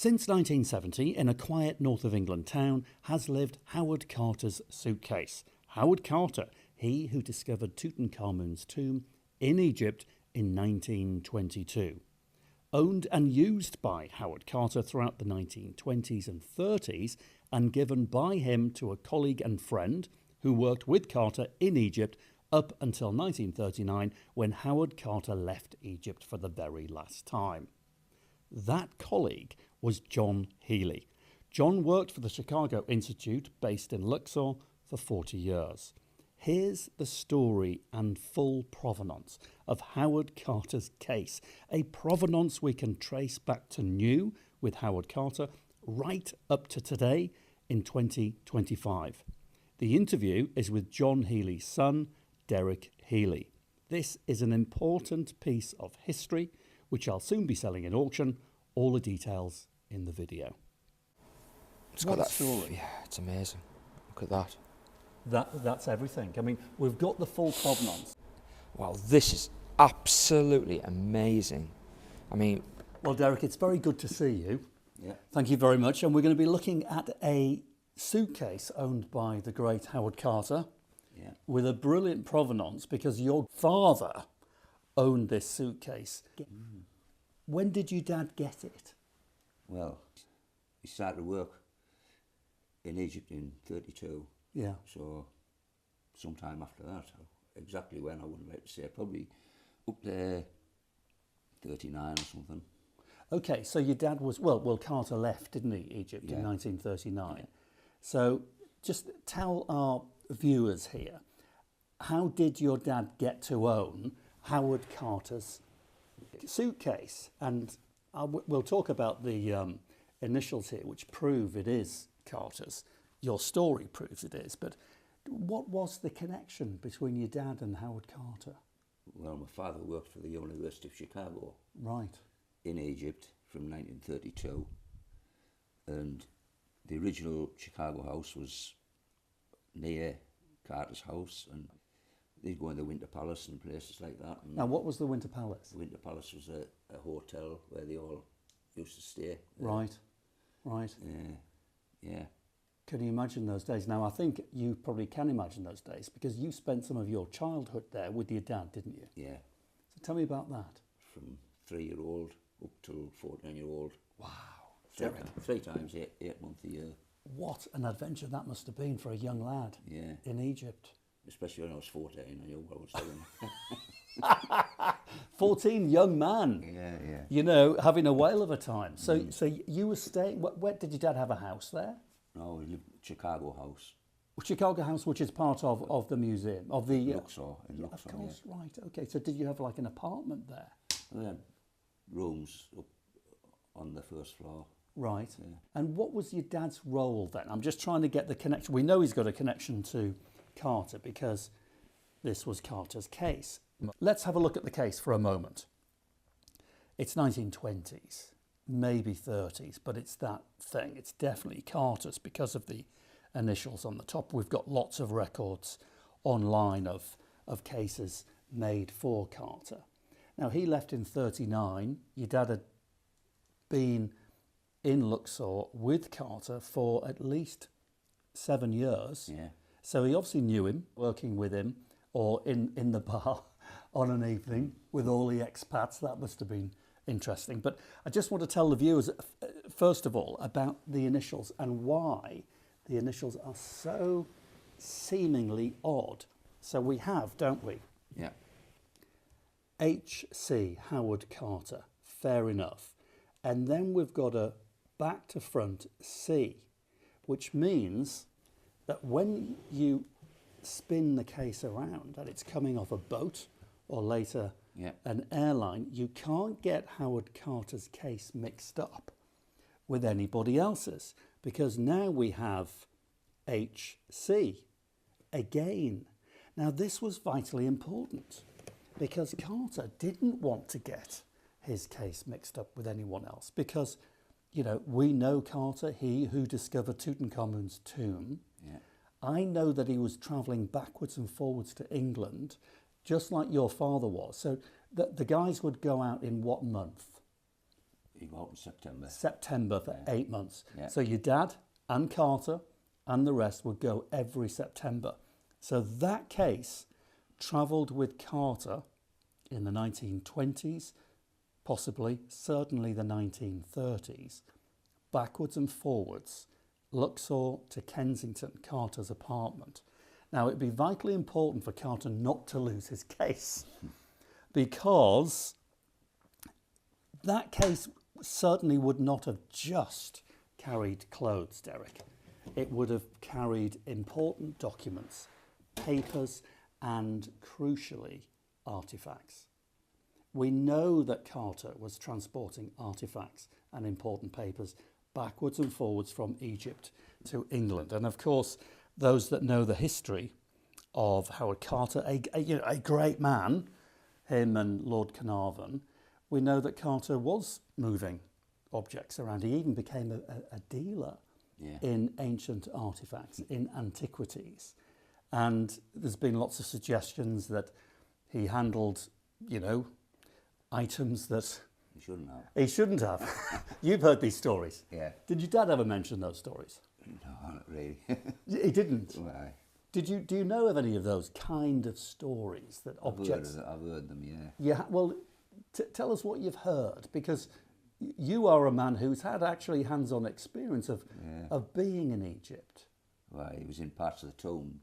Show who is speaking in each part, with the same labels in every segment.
Speaker 1: Since 1970, in a quiet north of England town, has lived Howard Carter's Suitcase. Howard Carter, he who discovered Tutankhamun's tomb in Egypt in 1922. Owned and used by Howard Carter throughout the 1920s and 30s, and given by him to a colleague and friend who worked with Carter in Egypt up until 1939, when Howard Carter left Egypt for the very last time. That colleague was John Healey. John worked for the Chicago Institute, based in Luxor, for 40 years. Here's the story and full provenance of Howard Carter's case, a provenance we can trace back to new with Howard Carter right up to today in 2025. The interview is with John Healey's son, Derek Healey. This is an important piece of history, which I'll soon be selling in auction. All the details in the video.
Speaker 2: It's got that
Speaker 1: story.
Speaker 2: Yeah, it's amazing. Look at that.
Speaker 1: That's everything. I mean, we've got the full provenance.
Speaker 2: Wow, this is absolutely amazing. I mean...
Speaker 1: Well, Derek, it's very good to see you.
Speaker 3: Yeah.
Speaker 1: Thank you very much. And we're going to be looking at a suitcase owned by the great Howard Carter,
Speaker 3: Yeah.
Speaker 1: with a brilliant provenance, because your father owned this suitcase. When did your dad get it?
Speaker 3: Well, he started work in Egypt in 32.
Speaker 1: Yeah.
Speaker 3: So, sometime after that. Exactly when, I wouldn't like to say. Probably up there, 39 or something.
Speaker 1: Okay, so your dad was, well, Carter left, didn't he, Egypt in
Speaker 3: Yeah.
Speaker 1: 1939.
Speaker 3: Yeah.
Speaker 1: So just tell our viewers here, how did your dad get to own Howard Carter's suitcase? And we'll talk about the initials here, which prove it is Carter's. Your story proves it is. But what was the connection between your dad and Howard Carter?
Speaker 3: Well, my father worked for the University of Chicago
Speaker 1: Right.
Speaker 3: in Egypt from 1932. And the original Chicago house was near Carter's house, and they'd go in the Winter Palace and places like that. And
Speaker 1: Now, what was the Winter Palace?
Speaker 3: the Winter Palace was a hotel where they all used to stay.
Speaker 1: Right, right.
Speaker 3: Yeah.
Speaker 1: Can you imagine those days? Now, I think you probably can imagine those days, because you spent some of your childhood there with your dad, didn't you?
Speaker 3: Yeah.
Speaker 1: So tell me about that.
Speaker 3: From 3-year-old up till 14-year-old.
Speaker 1: Wow.
Speaker 3: Three times, eight months a year.
Speaker 1: What an adventure that must have been for a young lad
Speaker 3: Yeah.
Speaker 1: in Egypt.
Speaker 3: Especially when I was 14, I knew what I was doing.
Speaker 1: 14, young man.
Speaker 3: Yeah.
Speaker 1: You know, having a whale of a time. So you were staying, where did your dad have a house there?
Speaker 3: No, we lived in Chicago house.
Speaker 1: Chicago House, which is part of the museum, of the...
Speaker 3: Luxor, in
Speaker 1: yeah,
Speaker 3: Luxor,
Speaker 1: of course, right, okay. So did you have like an apartment there?
Speaker 3: We had rooms up on the first floor.
Speaker 1: Right.
Speaker 3: Yeah.
Speaker 1: And what was your dad's role then? I'm just trying to get the connection. We know he's got a connection to Carter because this was Carter's case. Let's have a look at the case for a moment. It's 1920s, maybe 30s, but it's that thing. It's definitely Carter's because of the initials on the top. We've got lots of records online of cases made for Carter. Now, he left in 39. Your dad had been in Luxor with Carter for at least 7 years.
Speaker 3: Yeah.
Speaker 1: So he obviously knew him, working with him, or in the bar on an evening with all the expats. That must have been interesting. But I just want to tell the viewers, first of all, about the initials and why the initials are so seemingly odd. So we have, don't we?
Speaker 3: Yeah.
Speaker 1: H.C. Howard Carter, fair enough. And then we've got a back to front C, which means that when you spin the case around and it's coming off a boat or later an airline, you can't get Howard Carter's case mixed up with anybody else's, because now we have H.C. again. Now, this was vitally important because Carter didn't want to get his case mixed up with anyone else, because, you know, we know Carter, he who discovered Tutankhamun's tomb.
Speaker 3: Yeah.
Speaker 1: I know that he was travelling backwards and forwards to England, just like your father was. So the guys would go out in what month?
Speaker 3: He go out in September.
Speaker 1: September for 8 months.
Speaker 3: Yeah.
Speaker 1: So your dad and Carter and the rest would go every September. So that case travelled with Carter in the 1920s, possibly, certainly the 1930s, backwards and forwards, Luxor to Kensington, Carter's apartment. Now, it'd be vitally important for Carter not to lose his case, because that case certainly would not have just carried clothes, Derek. It would have carried important documents, papers, and crucially, artifacts. We know that Carter was transporting artifacts and important papers backwards and forwards from Egypt to England. And of course, those that know the history of Howard Carter, a great man, him and Lord Carnarvon, we know that Carter was moving objects around. He even became a dealer in ancient artifacts, in antiquities. And there's been lots of suggestions that he handled, items that
Speaker 3: He shouldn't have.
Speaker 1: he shouldn't have. You've heard these stories.
Speaker 3: Yeah.
Speaker 1: Did your dad ever mention those stories?
Speaker 3: No, not really.
Speaker 1: He didn't.
Speaker 3: Why?
Speaker 1: Do you know of any of those kind of stories that objects?
Speaker 3: I've heard them, yeah.
Speaker 1: Yeah. Well, tell us what you've heard, because you are a man who's had actually hands-on experience of being in Egypt.
Speaker 3: Why, he was in parts of the tomb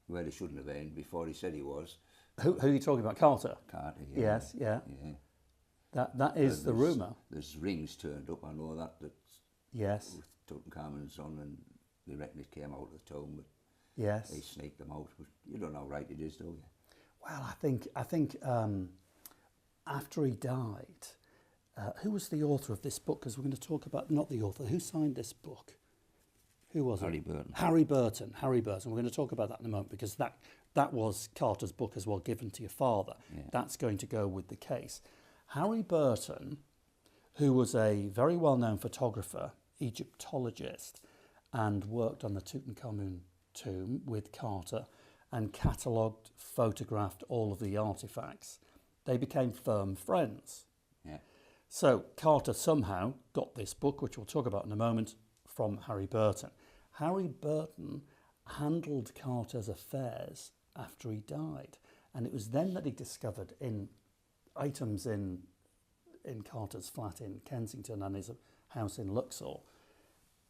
Speaker 3: where he shouldn't have been before he said he was.
Speaker 1: Who are you talking about? Carter.
Speaker 3: Carter, yeah.
Speaker 1: Yes. Yeah.
Speaker 3: Yeah.
Speaker 1: That is the rumour.
Speaker 3: There's rings turned up, I know that
Speaker 1: Yes.
Speaker 3: with Tutankhamen's on, and they reckon it came out of the tomb, but
Speaker 1: Yes.
Speaker 3: they sneaked them out. But you don't know how right it is, do you?
Speaker 1: Well, I think after he died, who was the author of this book? Because we're going to talk about, not the author, who signed this book? Who was
Speaker 3: Harry
Speaker 1: it?
Speaker 3: Burton.
Speaker 1: Harry Burton. Harry Burton. We're going to talk about that in a moment, because that was Carter's book as well, given to your father.
Speaker 3: Yeah.
Speaker 1: That's going to go with the case. Harry Burton, who was a very well-known photographer, Egyptologist, and worked on the Tutankhamen tomb with Carter and catalogued, photographed all of the artifacts. They became firm friends.
Speaker 3: Yeah.
Speaker 1: So Carter somehow got this book, which we'll talk about in a moment, from Harry Burton. Harry Burton handled Carter's affairs after he died, and it was then that he discovered in items in Carter's flat in Kensington and his house in Luxor,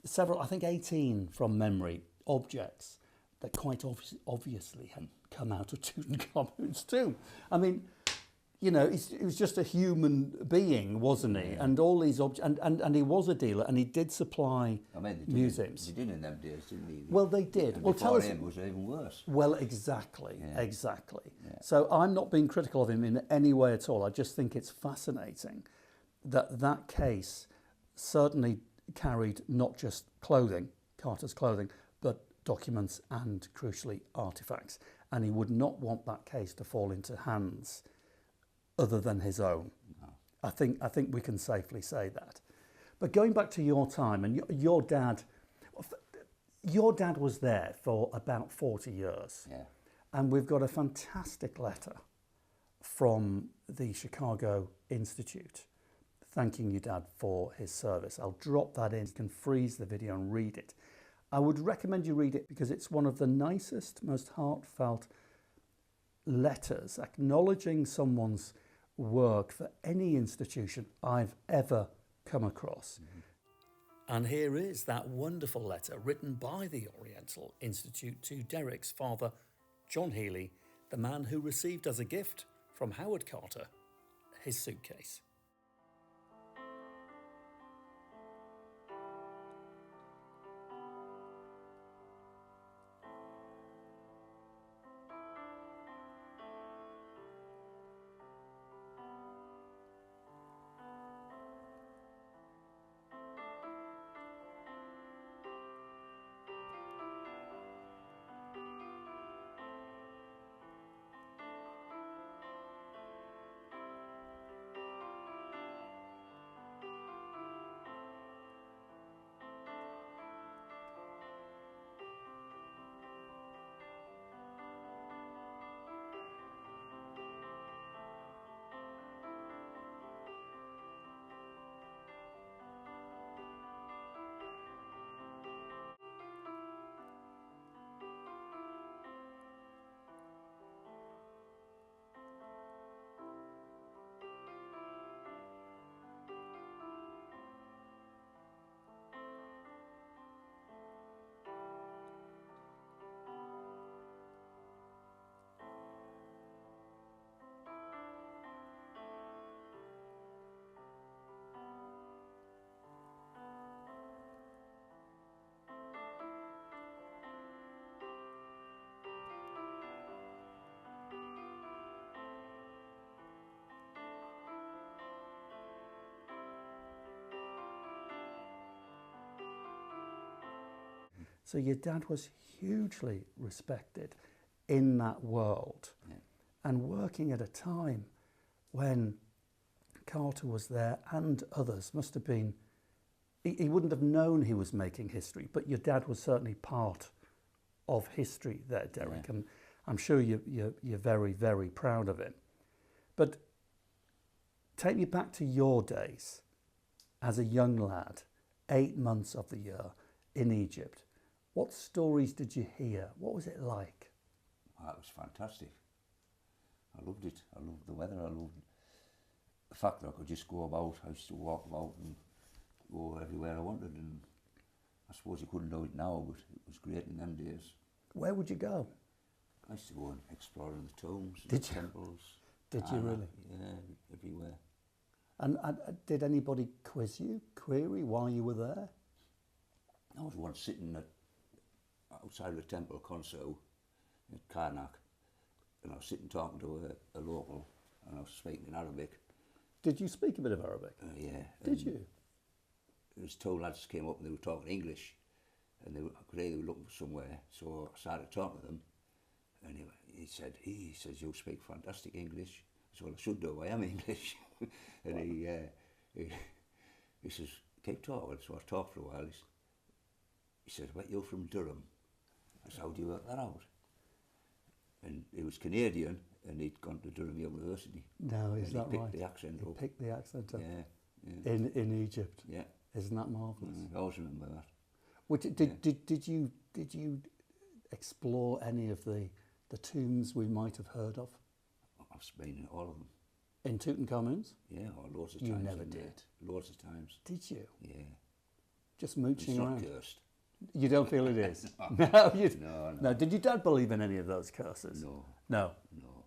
Speaker 1: several, I think 18 from memory, objects that quite obviously had come out of Tutankhamun's tomb. I mean, he was just a human being, wasn't he?
Speaker 3: Yeah.
Speaker 1: And all these objects, and he was a dealer, and he did supply museums.
Speaker 3: They did in them days, didn't they?
Speaker 1: Well, they did.
Speaker 3: And
Speaker 1: Well,
Speaker 3: before
Speaker 1: tell us.
Speaker 3: him, it was even worse.
Speaker 1: Well, exactly,
Speaker 3: Yeah.
Speaker 1: exactly.
Speaker 3: Yeah.
Speaker 1: So I'm not being critical of him in any way at all. I just think it's fascinating that case certainly carried not just clothing, Carter's clothing, but documents and, crucially, artifacts. And he would not want that case to fall into hands other than his own.
Speaker 3: No.
Speaker 1: I think we can safely say that. But going back to your time, and your dad was there for about 40 years.
Speaker 3: Yeah.
Speaker 1: And we've got a fantastic letter from the Chicago Institute thanking your dad for his service. I'll drop that in. You can freeze the video and read it. I would recommend you read it because it's one of the nicest, most heartfelt letters acknowledging someone's work for any institution I've ever come across. Mm-hmm. And here is that wonderful letter written by the Oriental Institute to Derek's father, John Healey, the man who received as a gift from Howard Carter his suitcase. So your dad was hugely respected in that world, and working at a time when Carter was there and others must have been, he wouldn't have known he was making history, but your dad was certainly part of history there, Derek, and I'm sure you're very, very proud of him. But take me back to your days as a young lad, 8 months of the year in Egypt. What stories did you hear? What was it like?
Speaker 3: Well, it was fantastic. I loved it. I loved the weather. I loved the fact that I could just go about. I used to walk about and go everywhere I wanted, and I suppose you couldn't do it now, but it was great in them days.
Speaker 1: Where would you go?
Speaker 3: I used to go and explore in the tombs,
Speaker 1: Did
Speaker 3: the
Speaker 1: you?
Speaker 3: temples.
Speaker 1: Did you really?
Speaker 3: Yeah, everywhere.
Speaker 1: And did anybody quiz you, query while you were there?
Speaker 3: I was once sitting outside of the temple console at Karnak, and I was sitting talking to a local, and I was speaking in Arabic.
Speaker 1: Did you speak a bit of Arabic?
Speaker 3: Yeah.
Speaker 1: Did you?
Speaker 3: There was two lads came up and they were talking English, and they were looking for somewhere, so I started talking to them, and he says, you speak fantastic English. I said, well, I should do, I am English. And he says, keep talking. So I talked for a while. He said, well, you're from Durham. I said, how do you work that out? And he was Canadian, and he'd gone to Durham University.
Speaker 1: No, is that right?
Speaker 3: He picked the accent up.
Speaker 1: He picked the accent up.
Speaker 3: Yeah.
Speaker 1: In Egypt.
Speaker 3: Yeah.
Speaker 1: Isn't that marvellous?
Speaker 3: I always remember that.
Speaker 1: Well, did you explore any of the tombs we might have heard of?
Speaker 3: I've been in all of them.
Speaker 1: In Tutankhamun's?
Speaker 3: Yeah, loads of
Speaker 1: You
Speaker 3: times.
Speaker 1: never did?
Speaker 3: Loads of times.
Speaker 1: Did you?
Speaker 3: Yeah.
Speaker 1: Just mooching
Speaker 3: It's not
Speaker 1: around?
Speaker 3: cursed.
Speaker 1: You don't feel it is? No,
Speaker 3: No.
Speaker 1: Did your dad believe in any of those curses?
Speaker 3: No.
Speaker 1: No.
Speaker 3: No.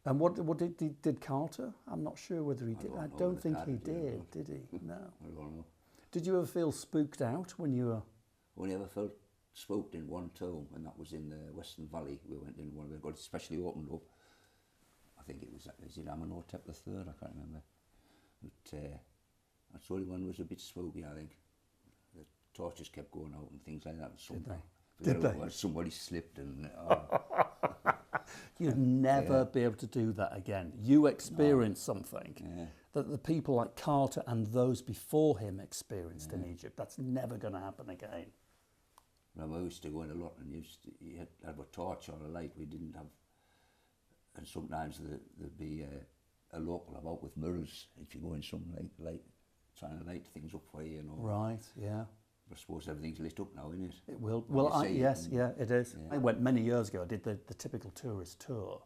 Speaker 1: And what did Carter? I'm not sure whether he did. I don't think he did he? No.
Speaker 3: I don't know.
Speaker 1: Did you ever feel spooked out when you were...
Speaker 3: Only ever felt spooked in one tomb, and that was in the Western Valley. We went in one of them, got especially opened up. I think it was Amenhotep III, I can't remember. But that's the only one was a bit spooky, I think. The torches kept going out and things like that.
Speaker 1: Did they?
Speaker 3: Somebody slipped and...
Speaker 1: You'd never be able to do that again. You experienced something that the people like Carter and those before him experienced in Egypt. That's never going to happen again.
Speaker 3: I used to go in a lot, and you had to have a torch or a light. We didn't have... And sometimes there'd be a local about with mirrors if you go in some light, trying to light things up for you, you know.
Speaker 1: Right, yeah.
Speaker 3: I suppose everything's lit up now, isn't it?
Speaker 1: It will. Well, yes, it is.
Speaker 3: Yeah.
Speaker 1: I went many years ago. I did the typical tourist tour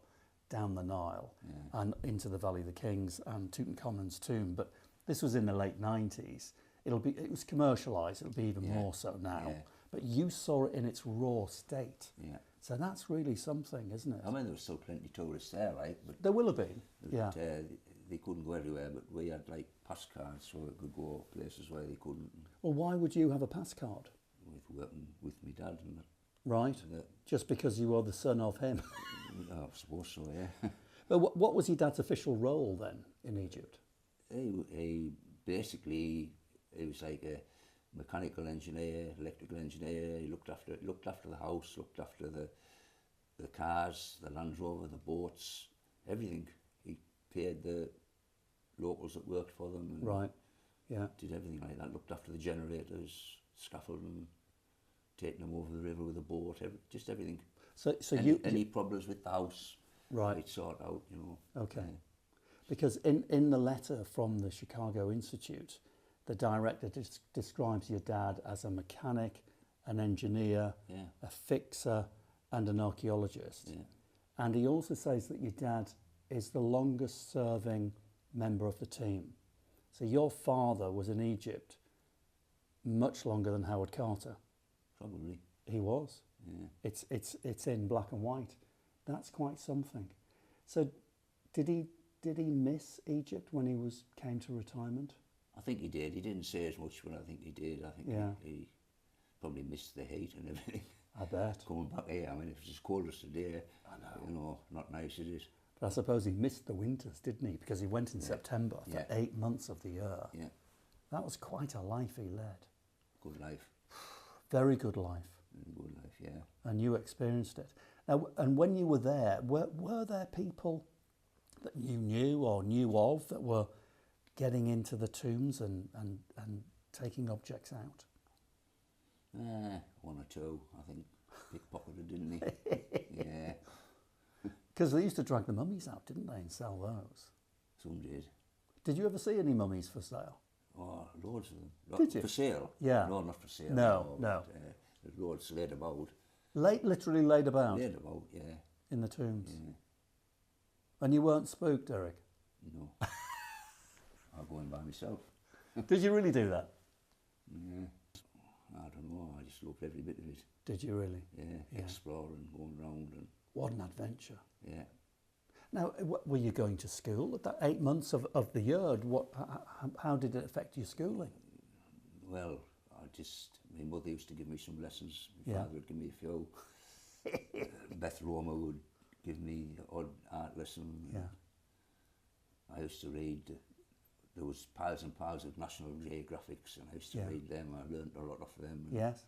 Speaker 1: down the Nile and into the Valley of the Kings and Tutankhamun's tomb. But this was in the late 90s. It was commercialised. It'll be even more so now.
Speaker 3: Yeah.
Speaker 1: But you saw it in its raw state.
Speaker 3: Yeah.
Speaker 1: So that's really something, isn't it?
Speaker 3: I mean, there was still plenty of tourists there, right? But
Speaker 1: There will have been. Yeah.
Speaker 3: they couldn't go everywhere, but we had like pass cards, so we could go places where they couldn't.
Speaker 1: Well, why would you have a pass card?
Speaker 3: With working with my dad and that.
Speaker 1: Right. Just because you were the son of him.
Speaker 3: I suppose so, yeah.
Speaker 1: But what was your dad's official role then in Egypt?
Speaker 3: He basically, he was like a mechanical engineer, electrical engineer. He looked after the house, looked after the cars, the Land Rover, the boats, everything. He paid the locals that worked for them. And
Speaker 1: right. Yeah.
Speaker 3: Did everything like that. Looked after the generators, scaffolding, taking them over the river with a boat, just everything.
Speaker 1: So
Speaker 3: any problems with the house,
Speaker 1: right?
Speaker 3: He'd sort out, you know.
Speaker 1: Okay. Because in the letter from the Chicago Institute, the director describes your dad as a mechanic, an engineer, a fixer, and an archaeologist.
Speaker 3: Yeah.
Speaker 1: And he also says that your dad is the longest serving member of the team. So your father was in Egypt much longer than Howard Carter.
Speaker 3: Probably.
Speaker 1: He was.
Speaker 3: Yeah.
Speaker 1: It's in black and white. That's quite something. So did he miss Egypt when he came to retirement?
Speaker 3: I think he did. He didn't say as much, but I think he did. I think he probably missed the heat and everything.
Speaker 1: I bet.
Speaker 3: Coming back here, I mean, if it's as cold as today, I know. You know, not nice, is it?
Speaker 1: But I suppose he missed the winters, didn't he? Because he went in September for 8 months of the year.
Speaker 3: Yeah.
Speaker 1: That was quite a life he led.
Speaker 3: Good life.
Speaker 1: Very good life.
Speaker 3: Good life, yeah.
Speaker 1: And you experienced it. Now, and when you were there, were there people that you knew or knew of that were getting into the tombs and taking objects out?
Speaker 3: One or two, I think. Pickpocketed, didn't they? Yeah.
Speaker 1: Because they used to drag the mummies out, didn't they, and sell those?
Speaker 3: Some did.
Speaker 1: Did you ever see any mummies for sale?
Speaker 3: Oh, loads of them.
Speaker 1: Did you?
Speaker 3: For sale?
Speaker 1: Yeah.
Speaker 3: No, not for sale.
Speaker 1: No.
Speaker 3: There's loads laid about.
Speaker 1: Literally laid about?
Speaker 3: Laid about, yeah.
Speaker 1: In the tombs?
Speaker 3: Yeah.
Speaker 1: And you weren't spooked, Derek?
Speaker 3: No. I'll go in by myself.
Speaker 1: Did you really do that?
Speaker 3: Yeah. I don't know, I just loved every bit of it.
Speaker 1: Did you really?
Speaker 3: Yeah, exploring, going round and...
Speaker 1: What an adventure.
Speaker 3: Yeah.
Speaker 1: Now, were you going to school at that 8 months of the year? How did it affect your schooling?
Speaker 3: Well, my mother used to give me some lessons. My father would give me a few. Beth Roma would give me odd art lesson.
Speaker 1: Yeah.
Speaker 3: I used to read, there was piles and piles of National Geographics, and I used to read them. I learned a lot off them. And,
Speaker 1: yes.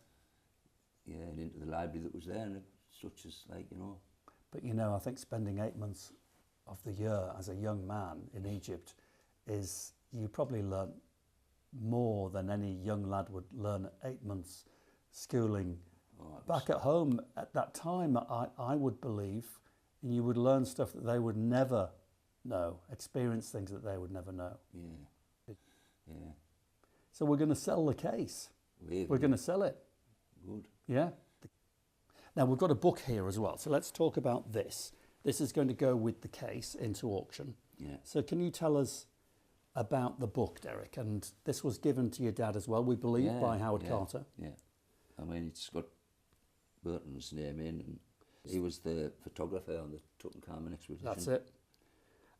Speaker 3: Yeah, and into the library that was there, and such as, like, you know.
Speaker 1: But, you know, I think spending 8 months of the year as a young man in Egypt is, you probably learnt more than any young lad would learn at 8 months schooling. Back at home at that time, I would believe, and you would learn stuff that they would never know, experience things that they would never know.
Speaker 3: Yeah. Yeah.
Speaker 1: So we're going to sell the case. We're going to sell it.
Speaker 3: Good.
Speaker 1: Yeah. Now we've got a book here as well, so let's talk about this. This is going to go with the case into auction.
Speaker 3: Yeah.
Speaker 1: So can you tell us about the book, Derek? And this was given to your dad as well, we believe, by Howard Carter.
Speaker 3: Yeah. I mean, it's got Burton's name in, and he was the photographer on the Tutankhamen expedition.
Speaker 1: That's it.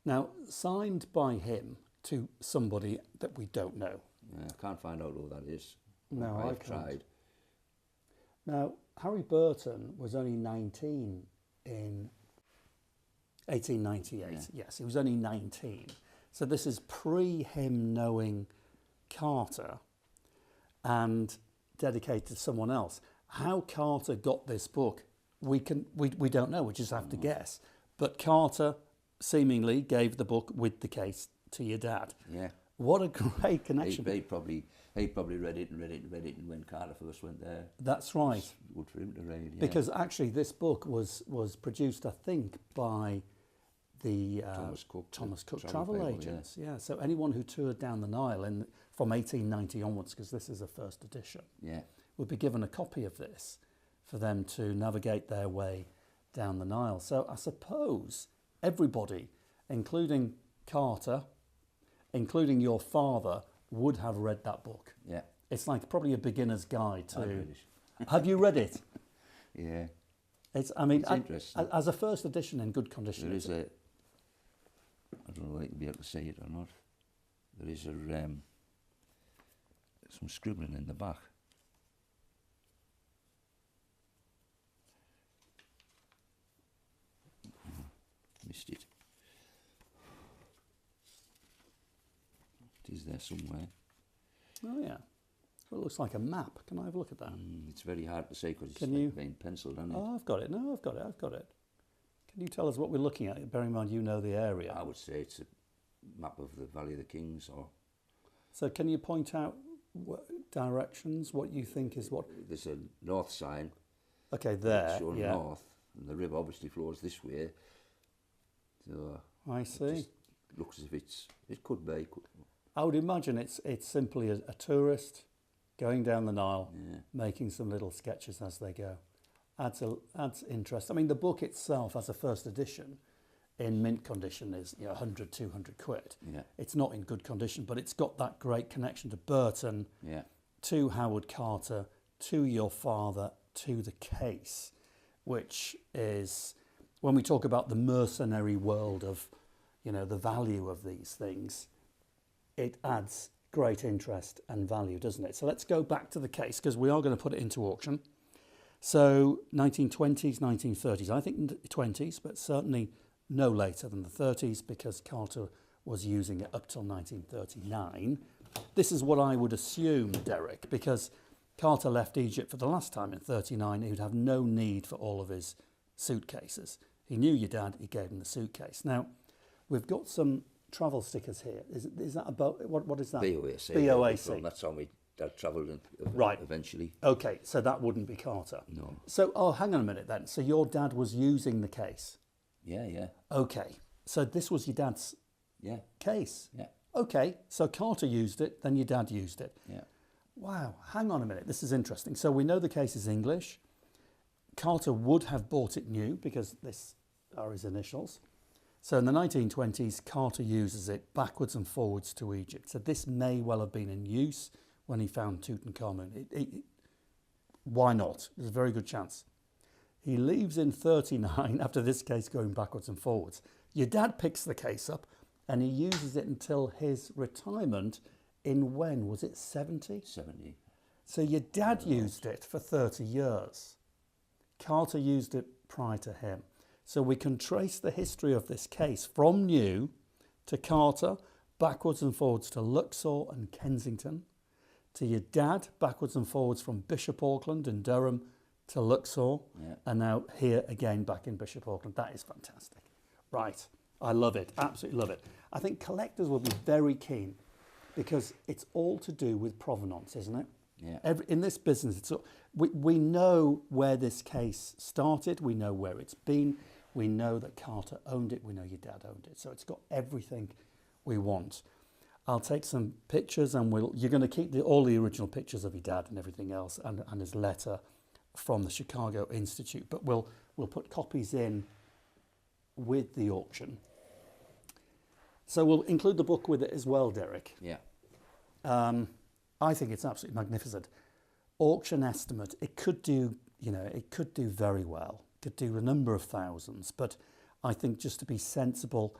Speaker 1: Now, signed by him to somebody that we don't know.
Speaker 3: Yeah, I can't find out who that is.
Speaker 1: No,
Speaker 3: I've tried.
Speaker 1: Now, Harry Burton was only 19 in 1898.
Speaker 3: Yeah.
Speaker 1: Yes, he was only 19. So this is pre him knowing Carter and dedicated to someone else. How Carter got this book, we don't know. We just have to guess. But Carter seemingly gave the book with the case to your dad.
Speaker 3: Yeah.
Speaker 1: What a great connection.
Speaker 3: He probably read it, and when Carter first went there.
Speaker 1: That's right.
Speaker 3: It's good for him to read. Yeah.
Speaker 1: Because actually this book was produced, I think, by the Thomas Cook travel agents. Yeah. So anyone who toured down the Nile from 1890 onwards, because this is a first edition, would be given a copy of this for them to navigate their way down the Nile. So I suppose everybody, including Carter, including your father, would have read that book.
Speaker 3: Yeah.
Speaker 1: It's like probably a beginner's guide to...
Speaker 3: I've read it.
Speaker 1: Have you read it?
Speaker 3: Yeah.
Speaker 1: It's
Speaker 3: interesting.
Speaker 1: As a first edition in good condition.
Speaker 3: There is I don't know whether you'll be able to see it or not. There is some scribbling in the back. Missed it. It is there somewhere.
Speaker 1: Oh yeah. Well, it looks like a map. Can I have a look at that?
Speaker 3: It's very hard to see because it's been penciled, isn't it?
Speaker 1: Oh, I've got it. No, I've got it. Can you tell us what we're looking at? Bearing in mind you know the area.
Speaker 3: I would say it's a map of the Valley of the Kings.
Speaker 1: So can you point out directions, what you think is what?
Speaker 3: There's a north sign.
Speaker 1: Okay, there,
Speaker 3: showing north, and the river obviously flows this way. So
Speaker 1: I see.
Speaker 3: It just looks as if it could be.
Speaker 1: I would imagine it's simply a tourist going down the Nile, making some little sketches as they go. Adds interest. I mean, the book itself, as a first edition, in mint condition, is 100, 200 quid.
Speaker 3: Yeah.
Speaker 1: It's not in good condition, but it's got that great connection to Burton, to Howard Carter, to your father, to the case, which is, when we talk about the mercenary world of, the value of these things, it adds great interest and value, doesn't it? So let's go back to the case, because we are going to put it into auction. So 1920s, 1930s, I think 20s, but certainly no later than the 30s, because Carter was using it up till 1939. This is what I would assume, Derek, because Carter left Egypt for the last time in 39, he would have no need for all of his suitcases. He knew your dad, he gave him the suitcase. Now, we've got some travel stickers here. Is that about, what is that?
Speaker 3: BOAC.
Speaker 1: BOAC.
Speaker 3: That's how my dad travelled
Speaker 1: Right.
Speaker 3: eventually.
Speaker 1: Okay, so that wouldn't be Carter.
Speaker 3: No.
Speaker 1: So, hang on a minute then. So your dad was using the case?
Speaker 3: Yeah.
Speaker 1: Okay, so this was your dad's
Speaker 3: Yeah.
Speaker 1: case?
Speaker 3: Yeah.
Speaker 1: Okay, so Carter used it, then your dad used it.
Speaker 3: Yeah.
Speaker 1: Wow, hang on a minute, this is interesting. So we know the case is English. Carter would have bought it new because this are his initials. So in the 1920s, Carter uses it backwards and forwards to Egypt. So this may well have been in use when he found Tutankhamen. Why not? There's a very good chance. He leaves in 39 after this case going backwards and forwards. Your dad picks the case up and he uses it until his retirement in when? Was it 70?
Speaker 3: 70.
Speaker 1: So your dad used it for 30 years. Carter used it prior to him. So we can trace the history of this case from new to Carter, backwards and forwards to Luxor and Kensington, to your dad, backwards and forwards from Bishop Auckland in Durham to Luxor, and now here again back in Bishop Auckland. That is fantastic. Right, I love it, absolutely love it. I think collectors will be very keen because it's all to do with provenance, isn't it?
Speaker 3: Yeah.
Speaker 1: In this business, we know where this case started, we know where it's been, we know that Carter owned it, we know your dad owned it. So it's got everything we want. I'll take some pictures and you're going to keep all the original pictures of your dad and everything else and his letter from the Chicago Institute. But we'll put copies in with the auction. So we'll include the book with it as well, Derek.
Speaker 3: Yeah.
Speaker 1: I think it's absolutely magnificent. Auction estimate, it could do very well. Could do a number of thousands, but I think just to be sensible,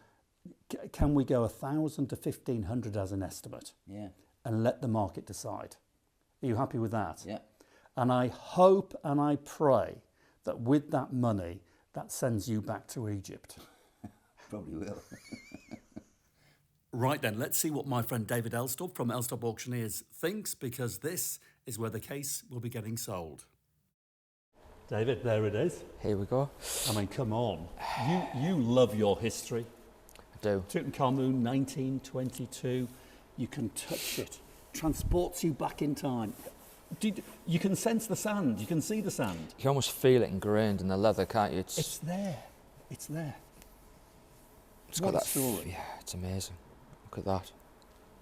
Speaker 1: can we go 1,000 to 1,500 as an estimate?
Speaker 3: Yeah.
Speaker 1: And let the market decide. Are you happy with that?
Speaker 3: Yeah.
Speaker 1: And I hope and I pray that with that money, that sends you back to Egypt.
Speaker 3: Probably will.
Speaker 1: Right then, let's see what my friend David Elstob from Elstob Auctioneers thinks, because this is where the case will be getting sold. David, there it is.
Speaker 2: Here we go.
Speaker 1: I mean, come on. You love your history.
Speaker 2: I do.
Speaker 1: Tutankhamen, 1922. You can touch it. Transports you back in time. You can sense the sand. You can see the sand.
Speaker 2: You can almost feel it ingrained in the leather, can't you?
Speaker 1: It's there. It's there.
Speaker 2: It's
Speaker 1: What
Speaker 2: got
Speaker 1: a
Speaker 2: that
Speaker 1: story.
Speaker 2: Yeah, it's amazing. Look at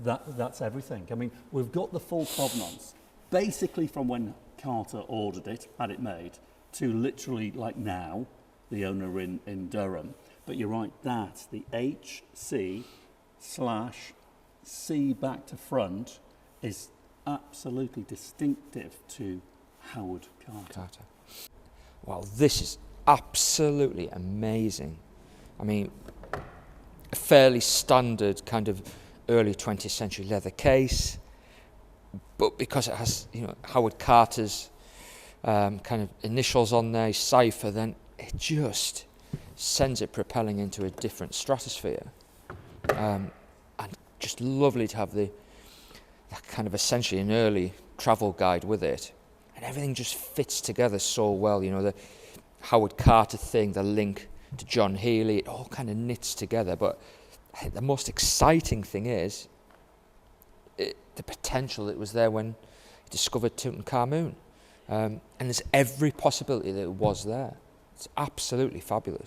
Speaker 2: that.
Speaker 1: That's everything. I mean, we've got the full provenance, basically from when Carter ordered it, had it made, to literally like now, the owner in Durham. But you're right, that's the HC/C back to front is absolutely distinctive to Howard Carter.
Speaker 2: Well, this is absolutely amazing. I mean, a fairly standard kind of early 20th century leather case, but because it has, Howard Carter's kind of initials on there, his cipher, then it just sends it propelling into a different stratosphere. And just lovely to have that kind of essentially an early travel guide with it. And everything just fits together so well, the Howard Carter thing, the link to John Healey, it all kind of knits together. But I think the most exciting thing is the potential that was there when he discovered Tutankhamen. And there's every possibility that it was there. It's absolutely fabulous.